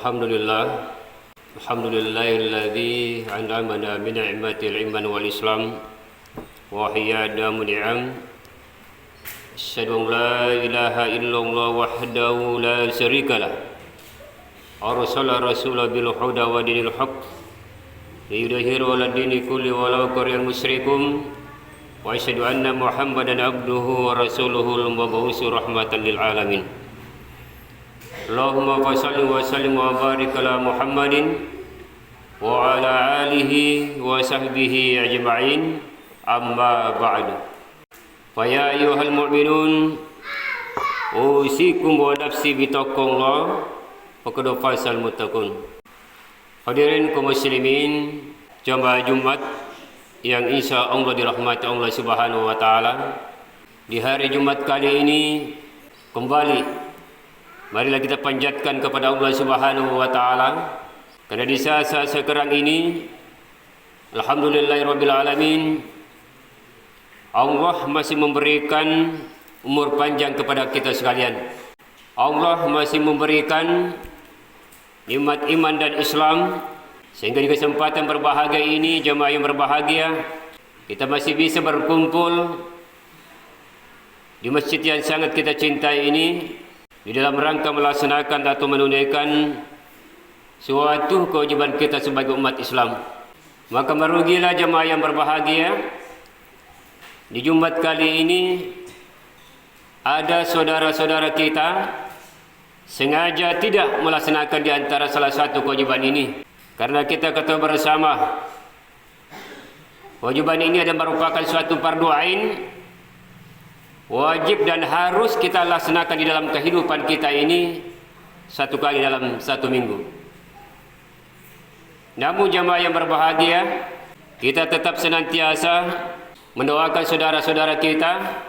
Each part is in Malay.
Alhamdulillah. Alhamdulillahilladzi an'amana bi ni'matil iman wal islam wa hiyada mun'am. Asyhadu an la ilaha illallah wahdahu la syarikalah. Arsala rasulahu bil huda wa dinil haqq liyudhhirahu 'ala dini kulli walau karihal musyrikun. Wa asyhadu anna Muhammadan abduhu wa rasuluhu al-mab'uts rahmatan lil alamin. Allahumma salli wa sallim wa barik ala Muhammadin wa ala alihi wa sahbihi ajma'in, amma ba'du. Fa ya ayyuhal mu'minun usikum wa nafsi bi taqwallah faqad fasal muttaqun. Hadirin kaum muslimin jamaah Jumat yang insya Allah dirahmati Allah Subhanahu wa taala, di hari Jumat kali ini kembali marilah kita panjatkan kepada Allah Subhanahu wa taala, karena di saat-saat sekarang ini alhamdulillahirabbil alamin, Allah masih memberikan umur panjang kepada kita sekalian. Allah masih memberikan nikmat iman dan Islam, sehingga di kesempatan berbahagia ini, jemaah yang berbahagia, kita masih bisa berkumpul di masjid yang sangat kita cintai ini, di dalam rangka melaksanakan atau menunaikan suatu kewajiban kita sebagai umat Islam. Maka merugilah jemaah yang berbahagia, di Jumat kali ini ada saudara-saudara kita sengaja tidak melaksanakan di antara salah satu kewajiban ini, karena kita ketahui bersama kewajiban ini adalah merupakan suatu fardu ain, wajib dan harus kita laksanakan di dalam kehidupan kita ini satu kali dalam satu minggu. Namun jemaah yang berbahagia, kita tetap senantiasa mendoakan saudara-saudara kita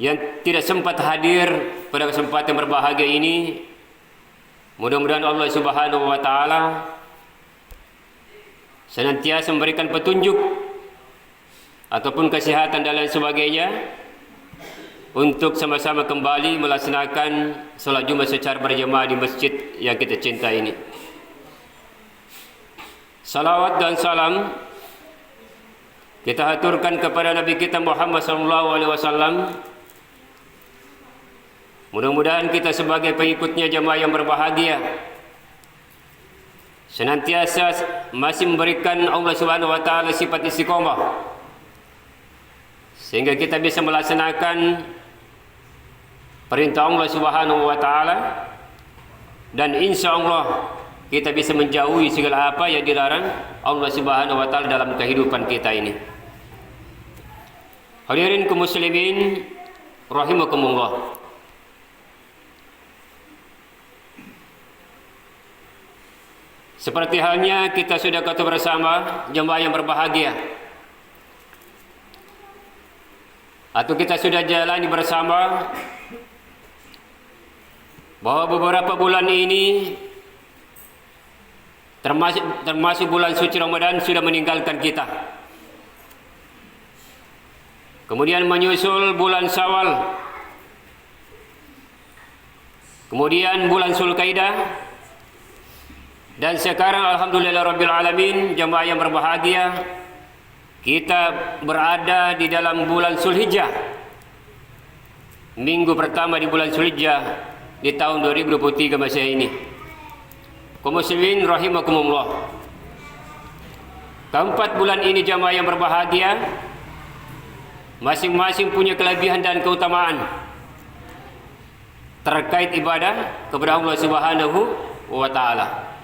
yang tidak sempat hadir pada kesempatan berbahagia ini. Mudah-mudahan Allah Subhanahu wa taala senantiasa memberikan petunjuk ataupun kesehatan dan lain sebagainya untuk sama-sama kembali melaksanakan salat Jumat secara berjemaah di masjid yang kita cintai ini. Salawat dan salam kita haturkan kepada Nabi kita Muhammad SAW. Mudah-mudahan kita sebagai pengikutnya jemaah yang berbahagia senantiasa masih memberikan Allah Subhanahu wa taala sifat istiqomah, sehingga kita bisa melaksanakan perintah Allah Subhanahu wa taala, dan insya Allah kita bisa menjauhi segala apa yang dilarang Allah Subhanahu wa taala dalam kehidupan kita ini. Hadirin kaum muslimin rahimakumullah. Seperti halnya kita sudah ketahui bersama jemaah yang berbahagia, atau kita sudah jalani bersama, bahwa beberapa bulan ini termasuk bulan suci Ramadan sudah meninggalkan kita. Kemudian menyusul bulan Syawal, kemudian bulan Zulkaidah, dan sekarang alhamdulillahirabbil alamin jemaah yang berbahagia, kita berada di dalam bulan Zulhijjah, minggu pertama di bulan Zulhijjah di tahun 2023 Masehi ini. Kaum muslimin rahimakumullah, keempat bulan ini jemaah yang berbahagia masing-masing punya kelebihan dan keutamaan terkait ibadah kepada Allah Subhanahu wa taala.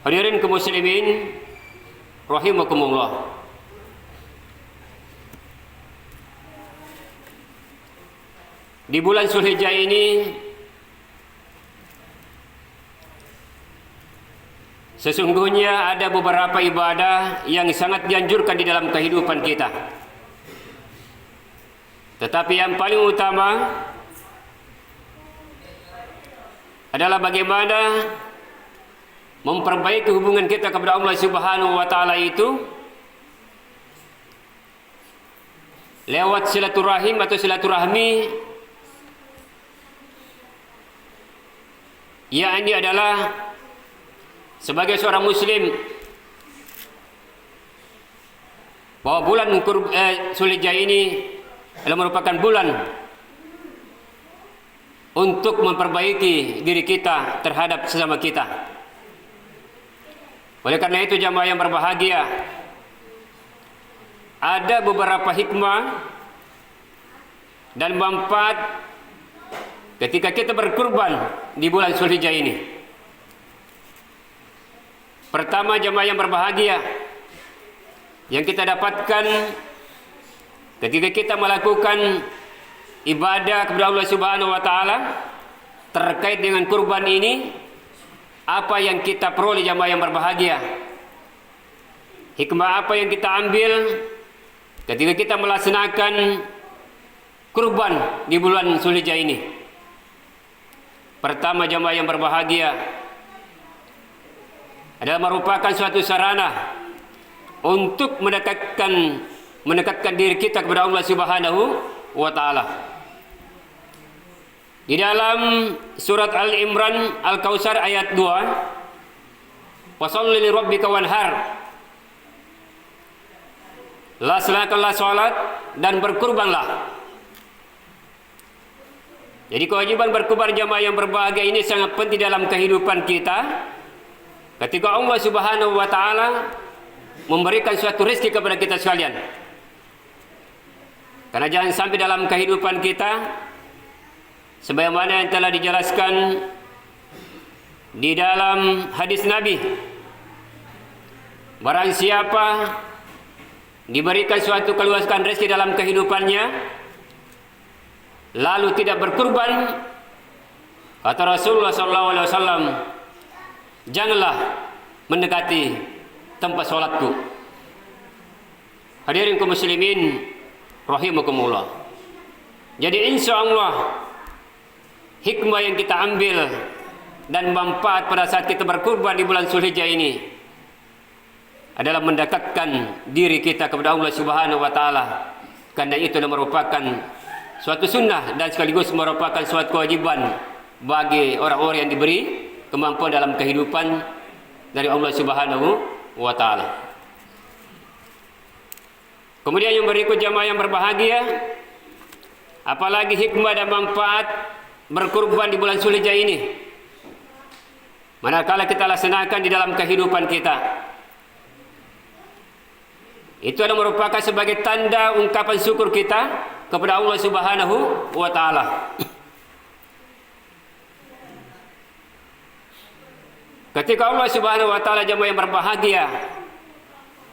Hadirin kaum muslimin rahimakumullah, di bulan Zulhijjah ini sesungguhnya ada beberapa ibadah yang sangat dianjurkan di dalam kehidupan kita. Tetapi yang paling utama adalah bagaimana memperbaiki hubungan kita kepada Allah Subhanahu wa taala itu lewat silaturahim atau silaturahmi Ia ini adalah sebagai seorang muslim bahwa bulan Zulhijjah ini adalah merupakan bulan untuk memperbaiki diri kita terhadap sesama kita. Oleh karena itu jamaah yang berbahagia, ada beberapa hikmah dan manfaat ketika kita berkurban di bulan Zulhijjah ini. Pertama jamaah yang berbahagia, yang kita dapatkan ketika kita melakukan ibadah kepada Allah Subhanahu wa taala terkait dengan kurban ini, apa yang kita peroleh jamaah yang berbahagia? Hikmah apa yang kita ambil ketika kita melaksanakan kurban di bulan Zulhijjah ini? Pertama jamaah yang berbahagia, adalah merupakan suatu sarana untuk mendekatkan diri kita kepada Allah Subhanahu wa taala. Di dalam surat Al-Imran Al-Kautsar ayat 2, "Washolli li rabbika wanhar." Laksanakanlah salat dan berkurbanlah. Jadi kewajiban berkurban jamaah yang berbahagia ini sangat penting dalam kehidupan kita. Ketika Allah Subhanahu wa taala memberikan suatu rezeki kepada kita sekalian. Karena jangan sampai dalam kehidupan kita, sebagaimana yang telah dijelaskan di dalam hadis Nabi, barang siapa diberikan suatu keluasan rezeki dalam kehidupannya lalu tidak berkurban, kata Rasulullah SAW, janganlah mendekati tempat sholatku. Hadirin kaum muslimin rahimakumullah. Jadi insya Allah hikmah yang kita ambil dan manfaat pada saat kita berkurban di bulan Zulhijjah ini adalah mendekatkan diri kita kepada Allah Subhanahu wa taala. Karena itu adalah merupakan suatu sunnah dan sekaligus merupakan suatu kewajiban bagi orang-orang yang diberi kemampuan dalam kehidupan dari Allah Subhanahu wa taala. Kemudian yang berikut jamaah yang berbahagia, apalagi hikmah dan manfaat berkurban di bulan Zulhijjah ini manakala kita laksanakan di dalam kehidupan kita, itu adalah merupakan sebagai tanda ungkapan syukur kita kepada Allah Subhanahu wa taala. Ketika Allah Subhanahu wa taala jemaah yang berbahagia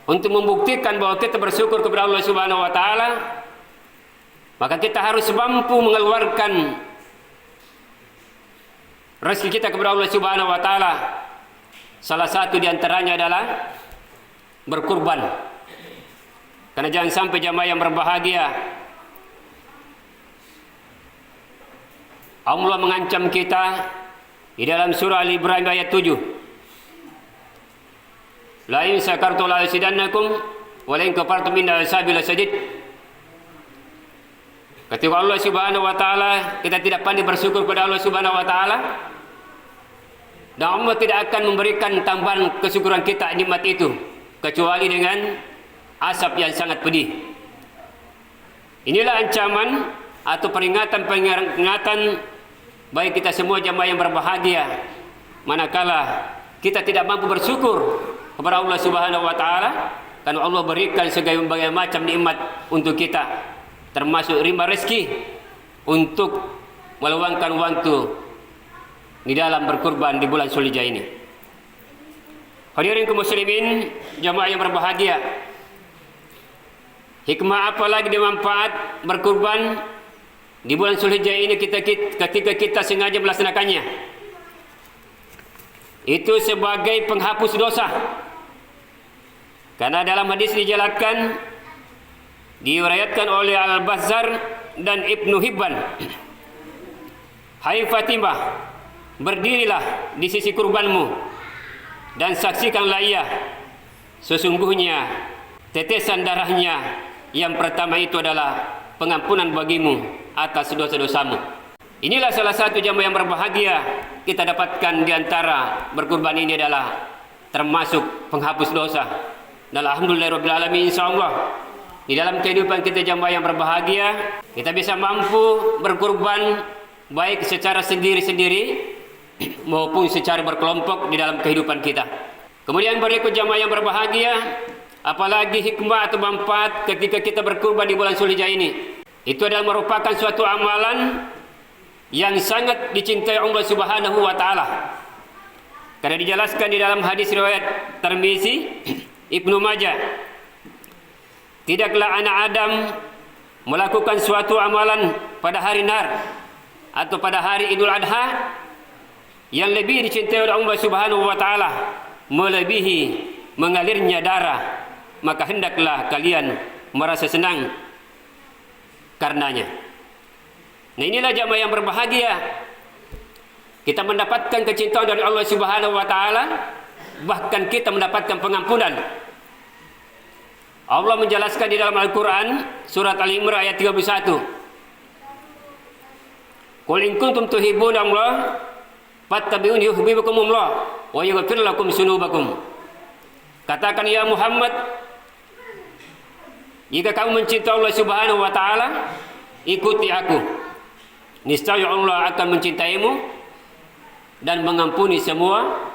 untuk membuktikan bahwa kita bersyukur kepada Allah Subhanahu wa taala, maka kita harus mampu mengeluarkan rezeki kita kepada Allah Subhanahu wa taala. Salah satu di antaranya adalah berkurban. Karena jangan sampai jemaah yang berbahagia, Allah mengancam kita di dalam surah Al-Ibrahim ayat 7. La in syakartum la azidannakum wa la in kafartum inna azabi lasyadid. Ketika Allah Subhanahu wa taala kita tidak pandai bersyukur kepada Allah Subhanahu wa taala, dan Allah tidak akan memberikan tambahan kesyukuran kita nikmat itu kecuali dengan asap yang sangat pedih. Inilah ancaman atau peringatan bagi kita semua jamaah yang berbahagia manakala kita tidak mampu bersyukur kepada Allah Subhanahu wa taala, karena Allah berikan segala macam nikmat untuk kita, termasuk rimba rezeki untuk meluangkan waktu di dalam berkurban di bulan Zulhijjah ini. Hadirin kaum muslimin jamaah yang berbahagia, hikmah apa lagi dan manfaat berkurban di bulan Zulhijjah ini ketika kita sengaja melaksanakannya? Itu sebagai penghapus dosa. Karena dalam hadis dijelaskan, diriwayatkan oleh Al-Bazzar dan Ibnu Hibban, hai Fatimah, berdirilah di sisi kurbanmu dan saksikanlah ia, sesungguhnya tetesan darahnya yang pertama itu adalah pengampunan bagimu atas dosa-dosamu. Inilah salah satu jamaah yang berbahagia kita dapatkan di antara berkurban ini adalah termasuk penghapus dosa. Dan alhamdulillahirabbil alamin, insyaallah di dalam kehidupan kita jamaah yang berbahagia, kita bisa mampu berkurban baik secara sendiri-sendiri maupun secara berkelompok di dalam kehidupan kita. Kemudian berikut jamaah yang berbahagia, apalagi hikmah atau manfaat ketika kita berkurban di bulan Zulhijjah ini. Itu adalah merupakan suatu amalan yang sangat dicintai Allah Subhanahu wa taala. Karena dijelaskan di dalam hadis riwayat Tirmizi, Ibnu Majah, tidaklah anak Adam melakukan suatu amalan pada hari Nahar atau pada hari Idul Adha yang lebih dicintai oleh Allah Subhanahu wa taala melebihi mengalirnya darah, maka hendaklah kalian merasa senang karenanya. Nah, inilah jamaah yang berbahagia. Kita mendapatkan kecintaan dari Allah Subhanahu wa taala, bahkan kita mendapatkan pengampunan. Allah menjelaskan di dalam Al-Qur'an surat Al-Imran ayat 31. Qul in kuntum tuhibbuna Allah fattabi'uni yuhibbukumullah wa yaghfir lakum dzunubakum. Katakan ya Muhammad, jika kamu mencintai Allah Subhanahu wa taala, ikuti aku. Niscaya Allah akan mencintaimu dan mengampuni semua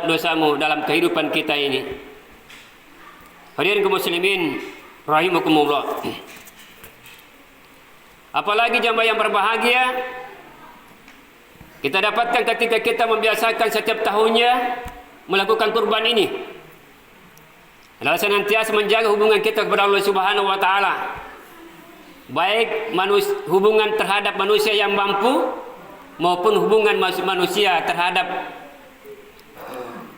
dosamu dalam kehidupan kita ini. Hadirin kaum muslimin rahimakumullah. Apalagi jamaah yang berbahagia kita dapatkan ketika kita membiasakan setiap tahunnya melakukan kurban ini. Adalah senantiasa menjaga hubungan kita kepada Allah Subhanahu wa taala. Baik hubungan terhadap manusia yang mampu maupun hubungan manusia terhadap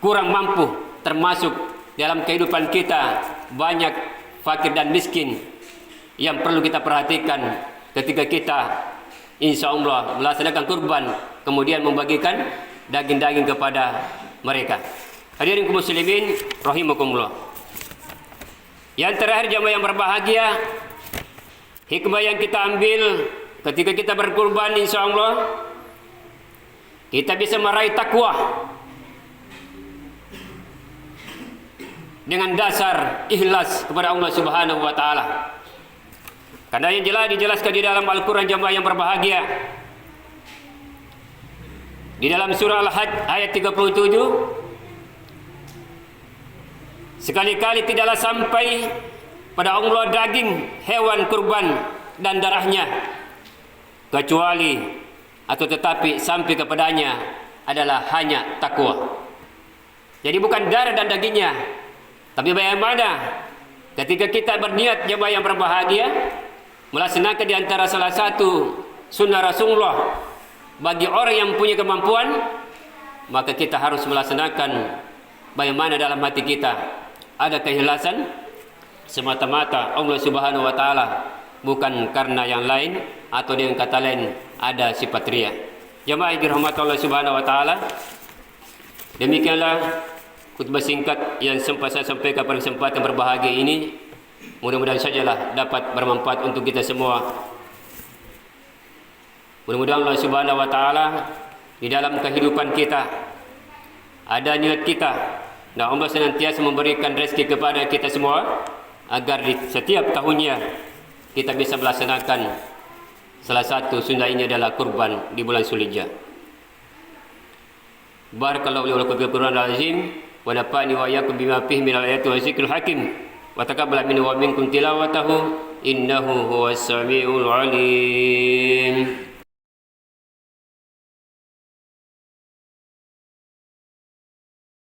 kurang mampu, termasuk dalam kehidupan kita banyak fakir dan miskin yang perlu kita perhatikan ketika kita insya Allah melaksanakan kurban kemudian membagikan daging-daging kepada mereka. Hadirin kaum muslimin rahimakumullah. Yang terakhir jamaah yang berbahagia, hikmah yang kita ambil ketika kita berkurban, insya Allah kita bisa meraih takwa dengan dasar ikhlas kepada Allah Subhanahu wa taala. Karena yang jelas dijelaskan di dalam Al-Quran jamaah yang berbahagia, di dalam surah Al-Hajj ayat 37, sekali-kali tidaklah sampai pada Allah daging hewan kurban dan darahnya, kecuali atau tetapi sampai kepadanya adalah hanya takwa. Jadi bukan darah dan dagingnya, tapi bagaimana ketika kita berniat jamaah yang berbahagia melaksanakan di antara salah satu sunnah Rasulullah bagi orang yang punya kemampuan, maka kita harus melaksanakan bagaimana dalam hati kita ada keikhlasan semata-mata Allah Subhanahu wa taala, bukan karena yang lain atau dengan kata lain ada sifat riya. Jamaah yang dirahmati Allah Subhanahu wa taala, demikianlah khutbah singkat yang sempat saya sampaikan pada kesempatan berbahagia ini. Mudah-mudahan sajalah dapat bermanfaat untuk kita semua. Mudah-mudahan Allah Subhanahu wa taala di dalam kehidupan kita ada niat kita dan Allah senantiasa memberikan rezeki kepada kita semua agar di setiap tahunnya kita bisa melaksanakan salah satu sunnah ini adalah kurban di bulan Zulhijjah. Barakallahu li wa lakum bil Qur'anil azim wa nafa'ani wa iyyakum bima fihi minal ayati wa zikril hakim wa taqabbal minni wa minkum tilawatahu innahu huwas samiul alim.